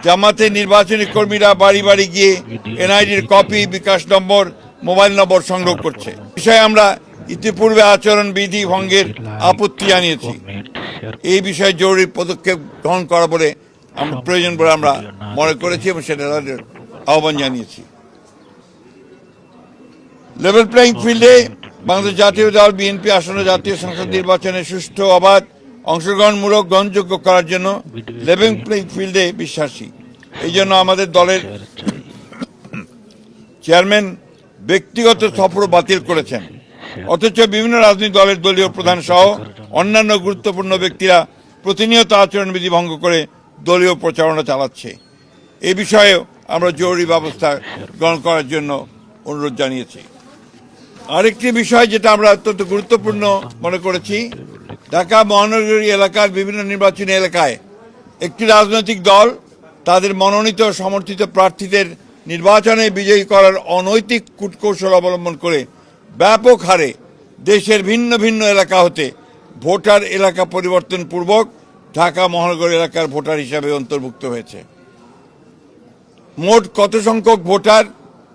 জামাতের নির্বাচনী কর্মীরা বাড়ি বাড়ি গিয়ে এনআইডির কপি, বিকাশ নম্বর, মোবাইল নম্বর সংগ্রহ করছে। বিষয়ে আমরা ইতিপূর্বে আচরণ বিধি ভঙ্গের আপত্তি জানিয়েছি। এই বিষয়ে জরুরি পদক্ষেপ গ্রহণ করা বলে প্রয়োজন বলে আমরা মনে করেছি এবং সেটা আহ্বান জানিয়েছি। লেভেল প্লেইং ফিল্ডে বাংলাদেশ জাতীয় দল বিএনপি আসন্ন জাতীয় সংসদ নির্বাচনে সুষ্ঠু, অবাধ, অংশগ্রহণমূলক, গ্রহণযোগ্য করার জন্য লেভেল প্লেইং ফিল্ডে বিশ্বাসী। এই জন্য আমাদের দলের চেয়ারম্যান ব্যক্তিগত সফর বাতিল করেছেন, অথচ বিভিন্ন রাজনৈতিক দলের দলীয় প্রধান সহ অন্যান্য গুরুত্বপূর্ণ ব্যক্তিরা প্রতিনিয়ত আচরণবিধি ভঙ্গ করে দলীয় প্রচারণা চালাচ্ছে। এই বিষয়ে আমরা জরুরি ব্যবস্থা গ্রহণ করার জন্য অনুরোধ জানিয়েছি। আরেকটি বিষয় যেটা আমরা অত্যন্ত গুরুত্বপূর্ণ মনে করেছি, ঢাকা মহানগরী এলাকার বিভিন্ন নির্বাচনী এলাকায় একটি রাজনৈতিক দল তাদের মনোনীত সমর্থিত প্রার্থীদের নির্বাচনে বিজয়ী করার অনৈতিক কূটকৌশল অবলম্বন করে ব্যাপক হারে দেশের ভিন্ন ভিন্ন এলাকা হতে ভোটার এলাকা পরিবর্তন পূর্বক ঢাকা মহানগর এলাকার ভোটার হিসাবে অন্তর্ভুক্ত হয়েছে। মোট কত সংখ্যক ভোটার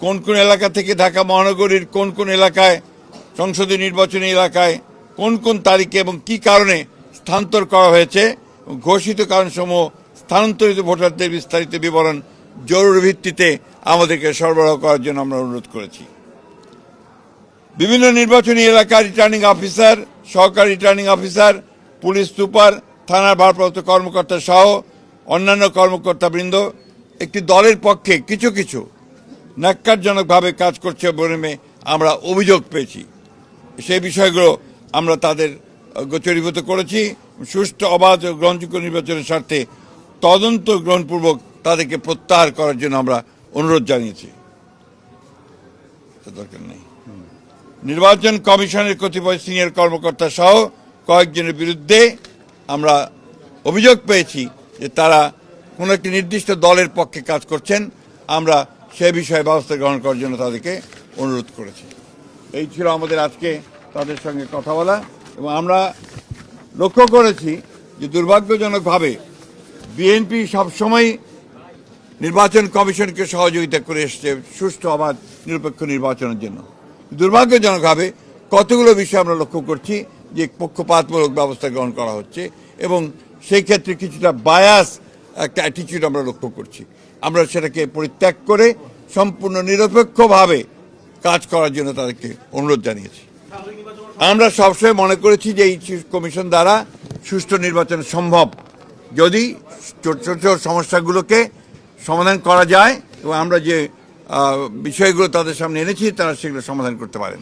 কোন কোন এলাকা থেকে ঢাকা মহানগরীর কোন কোন এলাকায় সংসদীয় নির্বাচনী এলাকায় কোন কোন তারিখে এবং কি কারণে স্থানান্তর করা হয়েছে, ঘোষিত কারণসমূহ স্থানান্তরিত ভোটারদের বিস্তারিত বিবরণ জরুরি ভিত্তিতে আমাদেরকে সরবরাহ করার জন্য আমরা অনুরোধ করেছি। বিভিন্ন নির্বাচনী এলাকার রিটার্নিং অফিসার, সহকারী রিটার্নিং অফিসার, পুলিশ সুপার, থানার ভারপ্রাপ্ত কর্মকর্তা সহ অন্যান্য কর্মকর্তাবৃন্দ একটি দলের পক্ষে কিছু কিছু ন্যাক্কারজনকভাবে কাজ করছে বলে আমরা অভিযোগ পেয়েছি। সেই বিষয়গুলো আমরা তাদের গোচরীভূত করেছি। সুষ্ঠু, অবাধ ও গ্রহণযোগ্য নির্বাচনের স্বার্থে তদন্ত গ্রহণপূর্বক তাদেরকে প্রত্যাহার করার জন্য আমরা অনুরোধ জানিয়েছি। দরকার নেই। নির্বাচন কমিশনের কতিপয় সিনিয়র কর্মকর্তা সহ কয়েকজনের বিরুদ্ধে আমরা অভিযোগ পেয়েছি যে তারা কোনো একটি নির্দিষ্ট দলের পক্ষে কাজ করছেন। আমরা সে বিষয়ে ব্যবস্থা গ্রহণ করার জন্য তাদেরকে অনুরোধ করেছি। এই ছিল আমাদের আজকে তাদের সঙ্গে কথা বলা। এবং আমরা লক্ষ্য করেছি যে দুর্ভাগ্যজনকভাবে বিএনপি সবসময় নির্বাচন কমিশনকে সহযোগিতা করে এসছে সুষ্ঠু, অবাধ, নিরপেক্ষ নির্বাচনের জন্য। দুর্ভাগ্যজনকভাবে কতগুলো বিষয় আমরা লক্ষ্য করছি যে পক্ষপাতমূলক ব্যবস্থা গ্রহণ করা হচ্ছে এবং সেই ক্ষেত্রে কিছুটা বায়াস একটা অ্যাটিচিউড আমরা লক্ষ্য করছি। আমরা সেটাকে পরিত্যাগ করে সম্পূর্ণ নিরপেক্ষভাবে কাজ করার জন্য তাদেরকে অনুরোধ জানিয়েছি। আমরা সবসময় মনে করেছি যে এই কমিশন দ্বারা সুষ্ঠু নির্বাচন সম্ভব যদি ছোট ছোট সমস্যাগুলোকে সমাধান করা যায় এবং আমরা যে বিষয়গুলো তাদের সামনে এনেছি তারা সেগুলো সমাধান করতে পারেন।